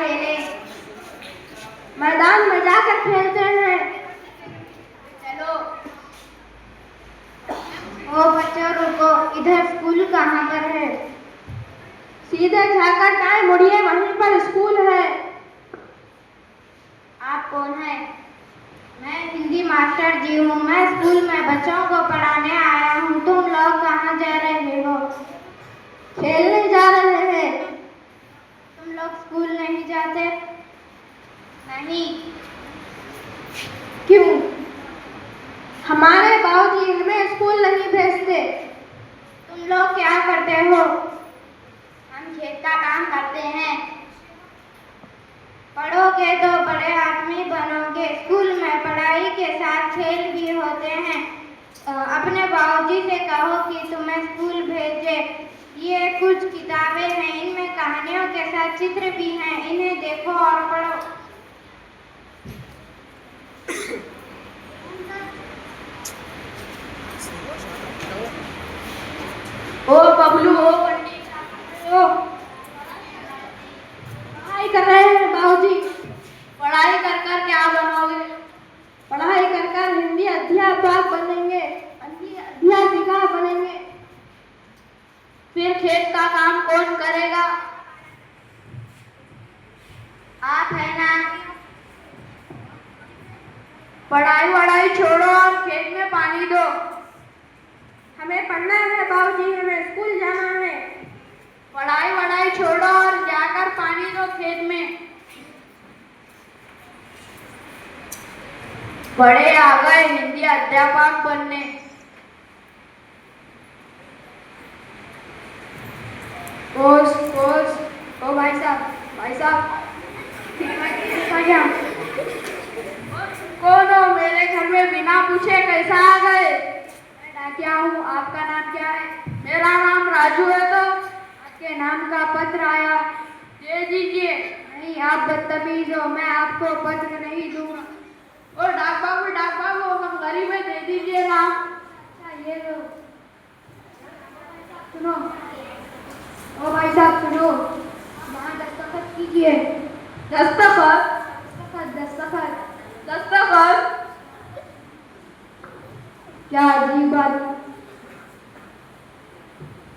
खेले? मैदान में जाकर खेलते हैं। चलो। ओ बच्चों रुको, इधर स्कूल कहाँ पर है? सीधे जाकर दाएं मुड़िए, वहीं पर स्कूल है। आप कौन है? मैं हिंदी मास्टर जी हूँ। मैं स्कूल में बच्चों को पढ़ाने आया हूँ। तुम लोग कहाँ जा रहे हो? खेलने जा रहे हैं। तुम लोग स्कूल नहीं जाते? नहीं। क्यों? हमारे बाबूजी हमें स्कूल नहीं भेजते। तुम लोग क्या करते हो? हम खेत का काम करते हैं। पढ़ोगे तो बड़े आदमी बनोगे। स्कूल में पढ़ाई के साथ खेल भी होते हैं। अपने बाबूजी से कहो कि तुम्हें स्कूल भेजे। ये कुछ किताबें हैं, इनमें कहानियों के साथ चित्र भी हैं। इन्हें देखो और पढ़ो। ओ बबलू, ओ पंडित, ओ पढ़ाई कर रहे हैं बाबूजी। पढ़ाई कर कर क्या बनोगे? पढ़ाई कर कर हिंदी अध्यापक बनेंगे, हिंदी अध्यापिका बनेंगे। फिर खेत का काम कौन करेगा? आप है ना। पढ़ाई वढ़ाई छोड़ो और खेत में पानी दो। हमें पढ़ना है बाबूजी, हमें स्कूल जाना है। पढ़ाई वढ़ाई छोड़ो और जाकर पानी दो खेत में। बड़े आ गए हिंदी अध्यापक बनने। कोस कोस, ओ भाई साहब, भाई साहब, क्या? कौन हो? मेरे घर में बिना पूछे कैसा आ गए? मैं डाकिया हूँ। आपका नाम क्या है? मेरा नाम राजू है। तो आपके नाम का पत्र आया, दे दीजिए। नहीं, आप बदतमीज हो, मैं आपको पत्र नहीं दूंगा। और डाक बाबू, हम गरीब है, दे दीजिए नाम। अच्छा ये लो। सुनो, ओ भाई साहब सुनो, वहाँ दस्तखत कीजिए। दस्तखत? दस्तखत दस्तखत? क्या अजीब बात।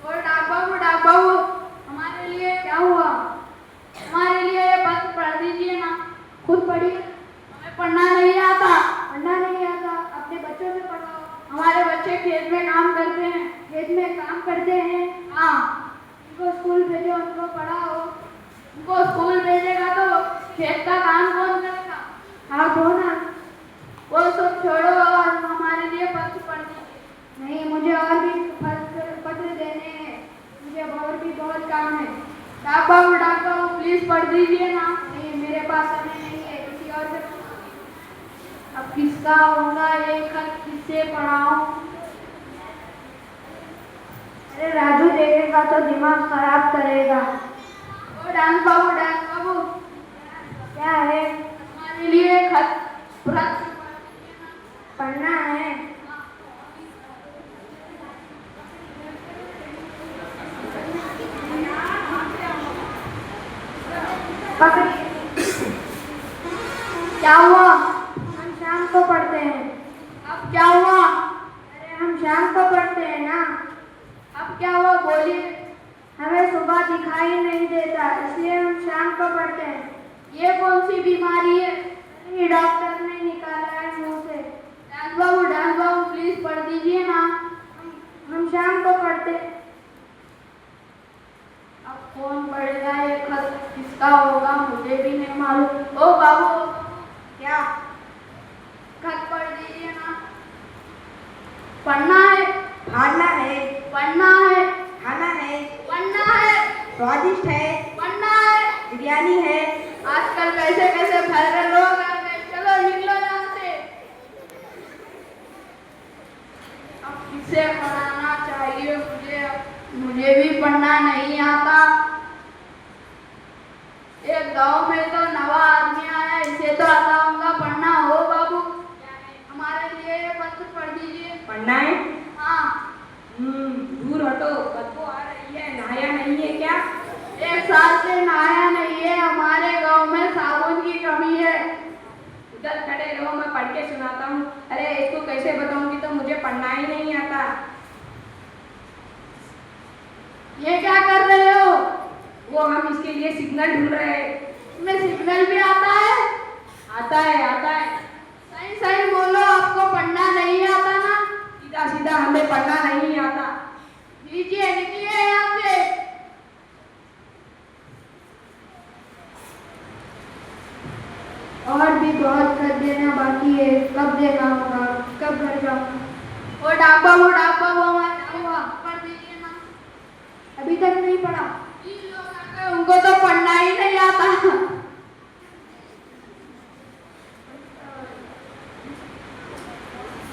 और डाक बाबू, हमारे लिए क्या हुआ? हमारे लिए ये पत्र पढ़ दीजिए ना। खुद पढ़िए। हमें पढ़ना नहीं आता। पढ़ना नहीं आता? अपने बच्चों से पढ़ाओ। हमारे बच्चे खेत में काम करते हैं। खेत में काम करते हैं? हाँ। उनको स्कूल भेजो, उनको पढ़ाओ। उनको स्कूल भेजेगा तो खेत का काम कौन करेगा? आप हो ना। वो सब छोड़ो और हमारे लिए पत्र पढ़ दीजिए। नहीं, मुझे और भी पत्र देने हैं। मुझे और भी बहुत काम है। डाक बाबू प्लीज पढ़ दीजिए ना। नहीं, मेरे पास समय नहीं है, किसी और से। अब किसका होगा ये खत? किससे पढ़ाऊं? अरे राजू देखेगा तो दिमाग खराब करेगा। ओ डाक बाबू, क्या है? हमारे लिए खत पढ़ना है। क्या हुआ? हम शाम को पढ़ते हैं। अब क्या हुआ? अरे हम शाम को पढ़ते हैं ना। अब क्या हुआ बोलिए। हमें सुबह दिखाई नहीं देता, इसलिए हम शाम को पढ़ते हैं। ये कौन सी बीमारी है? ये डॉक्टर ने निकाला है मुंह से। डाक बाबू प्लीज पढ़ दीजिए ना। हम शाम को पढ़ते हैं। अब कौन पढ़ेगा ये खत? किसका होगा? मुझे भी नहीं मालूम। ओ बाबू, क्या? खत पढ़ दीजिए ना। पढ़ना है, खाना है, पढ़ना है, खाना है, पढ़ना है, स्वादिष्ट है, पढ़ना है। बिरयानी है। आजकल कैसे कैसे फैल रहे लोग आ गए। चलो निकलो यहाँ से। अब किसे पढ़ाना चाहिए मुझे भी पढ़ना नहीं आता। एक गांव में तो नवा आदमी आया, इसे तो आता होगा पढ़ना। हो बाबू, हमारे लिए ये पत्र पढ़ दीजिए। पढ़ना है? हाँ। दूर हटो, बदबू आ रही है। नहाया नहीं है क्या? 1 साल से नहाया नहीं है। हमारे गांव सुनाता हूँ। अरे इसको कैसे बताऊंगी, तो मुझे पढ़ना ही नहीं आता। ये क्या कर रहे हो? वो हम इसके लिए सिग्नल ढूंढ रहे हैं। इसमें सिग्नल भी आता है? आता है, आता है। सही सही बोलो, आपको पढ़ना नहीं आता ना? सीधा सीधा हमें पढ़ना नहीं आता। लीजिए, निकलिए यहाँ से। और भी बहुत कर देना बाकी है, कब देना होगा, कब घर जाऊंगा। वो डाक बाबू हमारे क्या हुआ? पढ़ दीजिए ना। अभी तक नहीं पढ़ा? ये लोग आ गए, उनको तो पढ़ना ही नहीं आता।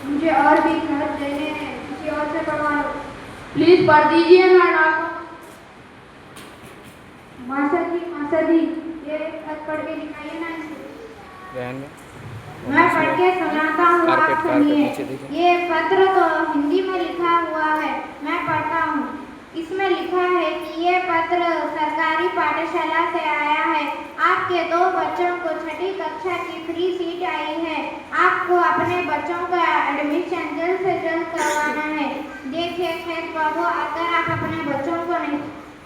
मुझे और भी खर्च देने हैं, किसी और से पढ़वा लो। प्लीज पढ़ दीजिए ना डाक। मासा जी, ये खत पढ़ के दिखाइए ना इसे। मैं पढ़ के सुनाता हूँ, आप सुनिए। ये पत्र तो हिंदी में लिखा हुआ है, मैं पढ़ता हूँ। इसमें लिखा है कि ये पत्र सरकारी पाठशाला से आया है। आपके 2 बच्चों को 6ठी कक्षा की फ्री सीट आई है। आपको अपने बच्चों का एडमिशन जल्द से जल्द करवाना है। देखिए खेत बाबू, अगर आप अपने बच्चों को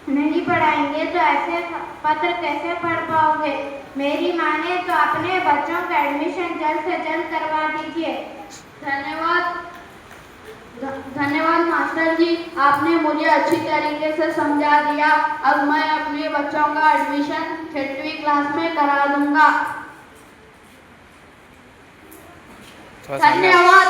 नहीं पढ़ाएंगे तो ऐसे पत्र कैसे पढ़ पाओगे? मेरी माने तो अपने बच्चों का एडमिशन जल्द से जल्द करवा दीजिए। धन्यवाद मास्टर जी, आपने मुझे अच्छी तरीके से समझा दिया। अब मैं अपने बच्चों का एडमिशन 6वीं क्लास में करा दूंगा। धन्यवाद।